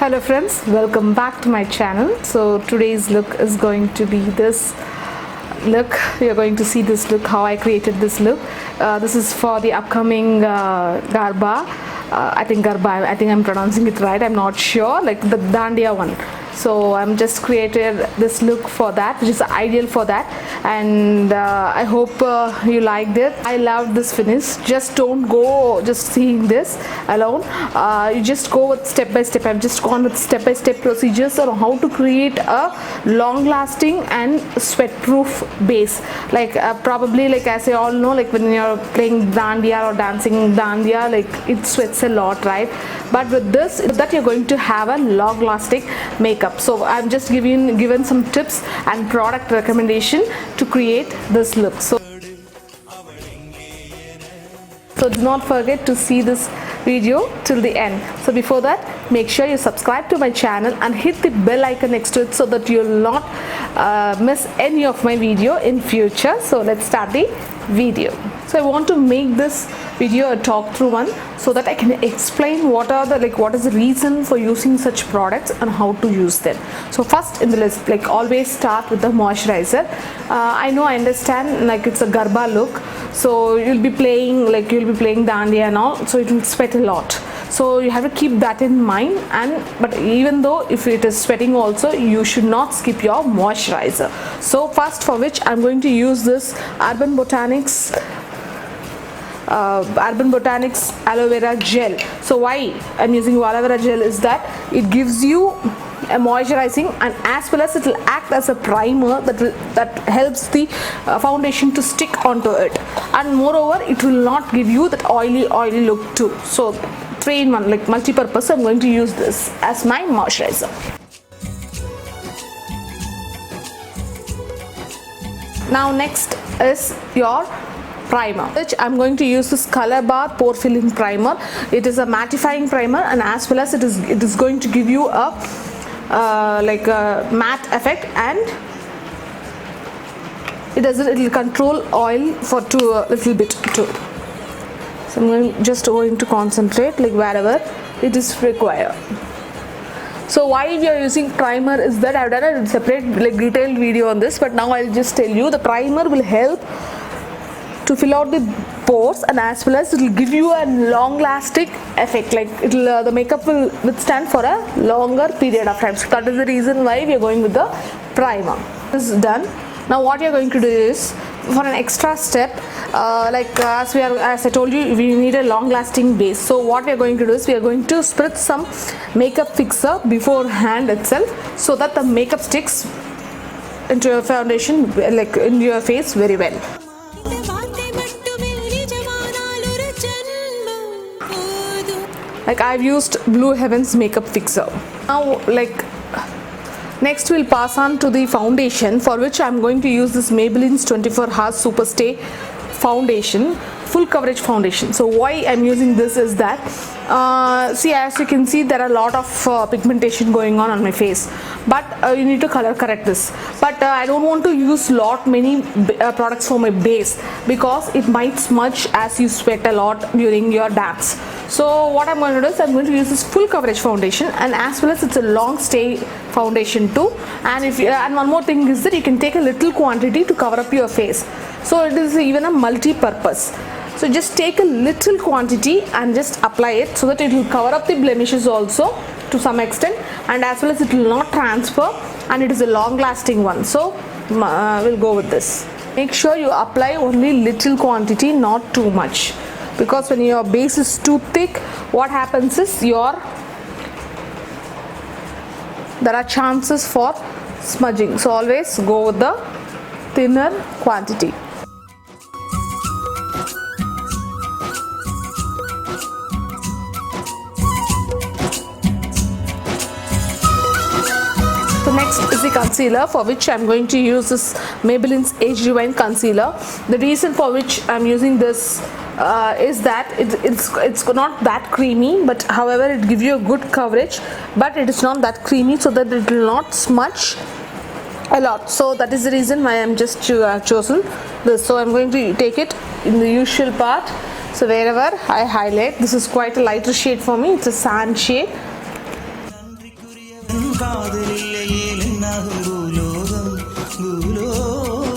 Hello friends, welcome back to my channel. So today's look is going to be this look. You're going to see this look, how I created this look. This is for the upcoming Garba. I think I'm pronouncing it right, I'm not sure, like the Dhandiya one. So I'm just created this look for that, which is ideal for that, and I hope you liked it. I loved this finish. Just don't go just seeing this alone. You just go with step by step. I've just gone with step by step procedures on how to create a long lasting and sweat proof base. Like probably, like as you all know, like when you're playing Dhandiya or dancing Dhandiya, like it sweats a lot, right? But with this, that you're going to have a long lasting makeup. So I'm just given some tips and product recommendation to create this look. So do not forget to see this video till the end. So before that, make sure you subscribe to my channel and hit the bell icon next to it so that you'll not miss any of my video in future. So let's start the video. So I want to make this video a talk through one so that I can explain what is the reason for using such products and how to use them. So first in the list, like always start with the moisturizer. I understand, like it's a Garba look, so you'll be playing Dhandiya and all, so it will sweat a lot. So you have to keep that in mind, but even though if it is sweating also, you should not skip your moisturizer. So first, for which I'm going to use this Urban Botanics aloe vera gel. So why I'm using aloe vera gel is that it gives you a moisturizing, and as well as it will act as a primer that helps the foundation to stick onto it, and moreover it will not give you that oily look too. So 3-in-1, like multi-purpose. I'm going to use this as my moisturizer. Now next is your primer, which I'm going to use this Color Bar Pore Filling Primer. It is a mattifying primer, and as well as it is going to give you a like a matte effect, and it will control oil for a little bit too. So I'm just going to concentrate like wherever it is required. So why we are using primer is that I've done a separate like detailed video on this, but now I'll just tell you the primer will help to fill out the pores, and as well as it will give you a long lasting effect, like the makeup will withstand for a longer period of time. So that is the reason why we are going with the primer. This is done. Now what you are going to do is, for an extra step, as I told you, we need a long lasting base. So what we are going to do is we are going to spritz some makeup fixer beforehand itself, so that the makeup sticks into your foundation, like in your face, very well. Like I've used Blue Heaven's makeup fixer. Now next we'll pass on to the foundation, for which I'm going to use this Maybelline's 24 Hours Super Stay foundation, full coverage foundation. So why I'm using this is that see, as you can see, there are a lot of pigmentation going on my face, but you need to color correct this. But I don't want to use many products for my base, because it might smudge as you sweat a lot during your dance. So what I'm going to do is I'm going to use this full coverage foundation, and as well as it's a long stay foundation too. And one more thing is that you can take a little quantity to cover up your face. So it is even a multi-purpose. So just take a little quantity and just apply it, so that it will cover up the blemishes also to some extent, and as well as it will not transfer, and it is a long lasting one. So we'll go with this. Make sure you apply only little quantity, not too much, because when your base is too thick, what happens is there are chances for smudging. So always go with the thinner quantity. So next is the concealer, for which I'm going to use this Maybelline's Age Rewind concealer. The reason for which I'm using this is that it's not that creamy, but however it gives you a good coverage, but it is not that creamy, so that it will not smudge a lot. So that is the reason why I'm just chosen this. So I'm going to take it in the usual part. So wherever I highlight, this is quite a lighter shade for me, it's a sand shade.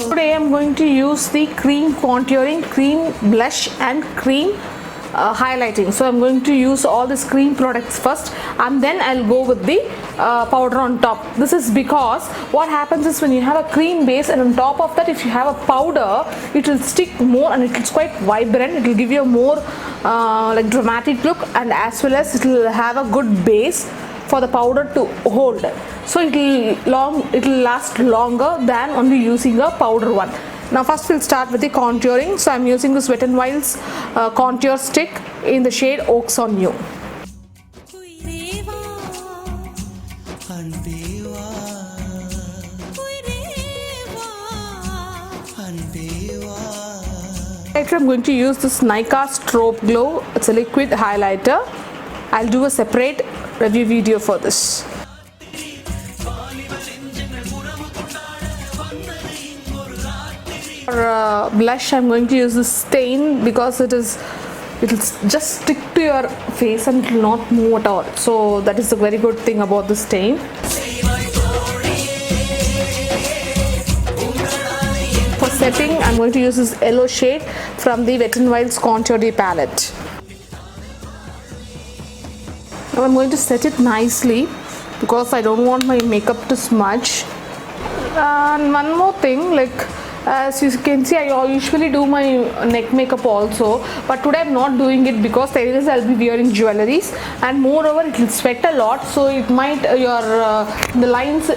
Today I'm going to use the cream contouring, cream blush and cream highlighting. So I'm going to use all these cream products first and then I'll go with the powder on top. This is because what happens is when you have a cream base and on top of that if you have a powder, it will stick more and it's quite vibrant. It will give you a more like dramatic look, and as well as it will have a good base for the powder to hold. So it will last longer than only using a powder one. Now first we'll start with the contouring. So I'm using this Wet n Wild's contour stick in the shade Oaks on You. Later I'm going to use this Nykaa Strobe Glow. It's a liquid highlighter. I'll do a separate review video for this. For blush I'm going to use this stain because it will just stick to your face and it will not move at all. So that is a very good thing about the stain. For setting I'm going to use this yellow shade from the Wet n Wild's Contour Day palette. Now I'm going to set it nicely because I don't want my makeup to smudge. And one more thing, like as you can see, I usually do my neck makeup also, but today I'm not doing it because anyways I'll be wearing jewelries, and moreover it will sweat a lot, so it might the lines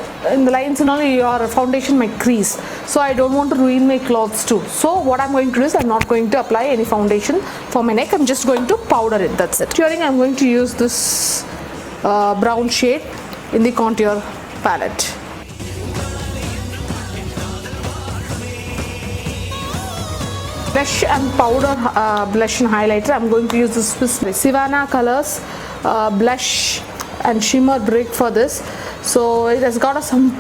and all your foundation might crease. So I don't want to ruin my clothes too. So what I'm going to do is I'm not going to apply any foundation for my neck. I'm just going to powder it. That's it. Contouring, I'm going to use this brown shade in the contour palette. Blush and powder blush and highlighter, I'm going to use this Savannah Colors blush and shimmer brick for this. So it has got some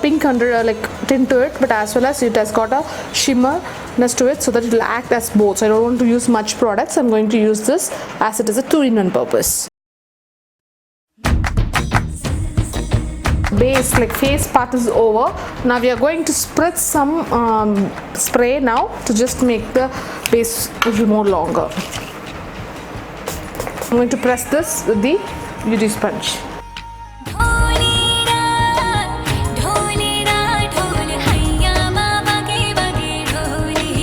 pink under like tint to it, but as well as it has got a shimmerness to it, so that it will act as both. So I don't want to use much products. I'm going to use this as it is a 2-in-1 purpose. Base, like face part is over. Now we are going to spritz some spray now to just make the base a little more longer. I'm going to press this with the beauty sponge.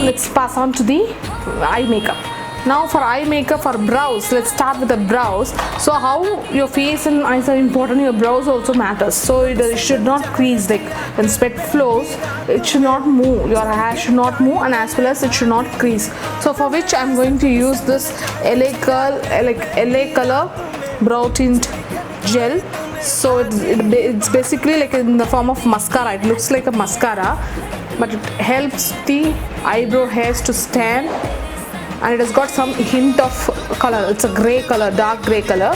Let's pass on to the eye makeup. Now for eye makeup, for brows, let's start with the brows. So how your face and eyes are important, your brows also matters. So it should not crease, like when sweat flows, it should not move, your hair should not move, and as well as it should not crease. So for which I'm going to use this LA color brow tint gel. So it's basically like in the form of mascara. It looks like a mascara, but it helps the eyebrow hairs to stand, and it has got some hint of color. It's a gray color, dark gray color.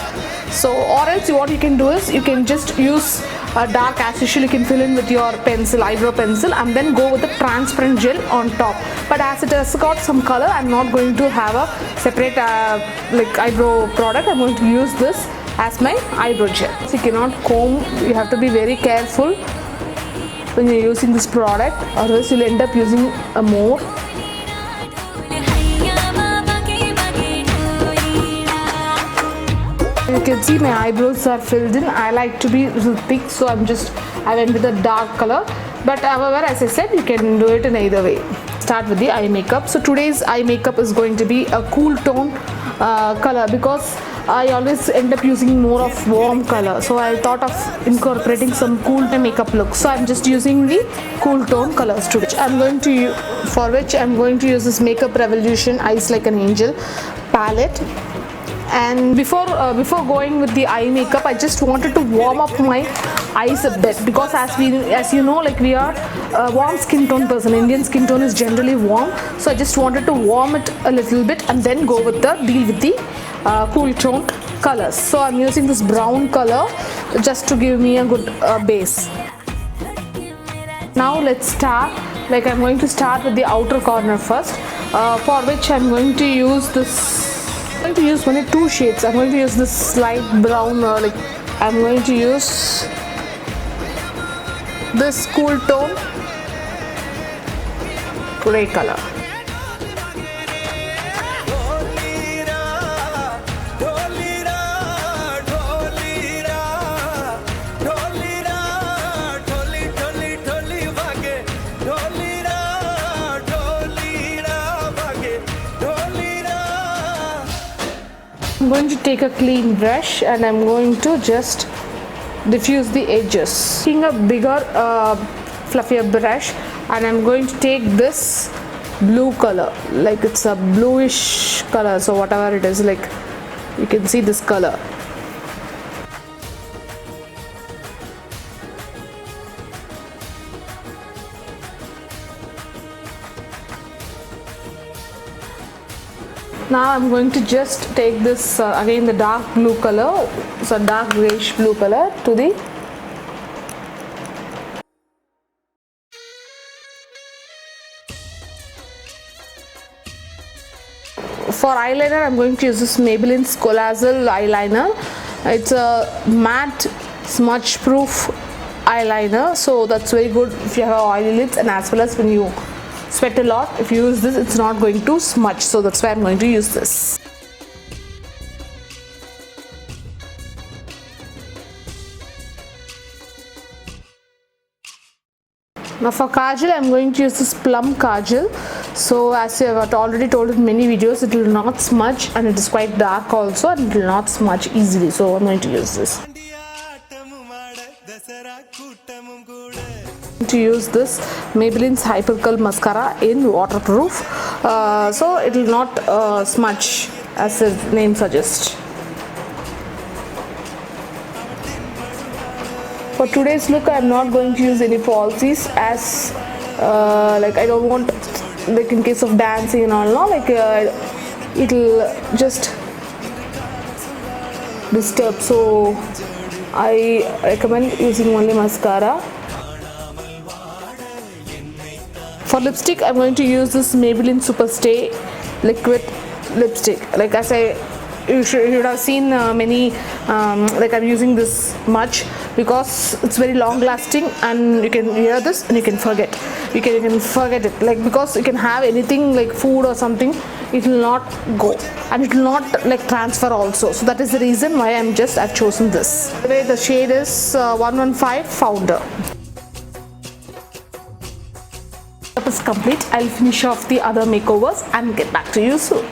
So or else what you can do is you can just use a dark as usual. You can fill in with your pencil, eyebrow pencil, and then go with the transparent gel on top. But as it has got some color, I'm not going to have a separate like eyebrow product. I'm going to use this as my eyebrow gel. So you cannot comb, you have to be very careful when you're using this product, or else you'll end up using more. You can see my eyebrows are filled in. I like to be a little thick, so I went with a dark color. But however, as I said, you can do it in either way. Start with the eye makeup. So today's eye makeup is going to be a cool tone color, because I always end up using more of warm color. So I thought of incorporating some cool makeup look. So I'm just using the cool tone colors today. For which I'm going to use this Makeup Revolution Eyes Like an Angel palette. And before going with the eye makeup, I just wanted to warm up my eyes a bit, because as you know, like we are a warm skin tone person. Indian skin tone is generally warm, so I just wanted to warm it a little bit and then deal with the cool tone colors. So I'm using this brown color just to give me a good base. Now let's start. Like I'm going to start with the outer corner first, for which I'm going to use this. I'm going to use only two shades. I'm going to use this light brown, I'm going to use this cool tone, gray color. I'm going to take a clean brush and I'm going to just diffuse the edges. Taking a bigger fluffier brush, and I'm going to take this blue color, like it's a bluish color, so whatever it is, like you can see this color. Now I'm going to just take this again the dark blue color, so dark grayish blue color to the for eyeliner. I'm going to use this Maybelline's Colossal eyeliner. It's a matte smudge proof eyeliner, so that's very good if you have oily lids, and as well as when you sweat a lot, if you use this, it's not going to smudge, so that's why I'm going to use this. Now for kajal, I'm going to use this plum kajal. So as I have already told in many videos, it will not smudge, and it is quite dark also, and it will not smudge easily, so I'm going to use this. To use this Maybelline's Hyper Curl mascara in waterproof, so it will not smudge as the name suggests. For today's look, I am not going to use any falsies, as like I don't want, like in case of dancing and all, no, like it will just disturb, so I recommend using only mascara. For lipstick, I'm going to use this Maybelline Superstay liquid lipstick. Like as you should have seen many, like I'm using this much because it's very long lasting, and you can wear this and you can forget. You can forget it, like because you can have anything like food or something, it will not go, and it will not like transfer also. So that is the reason why I've chosen this. The shade is 115 Founder. Is complete. I'll finish off the other makeovers and get back to you soon.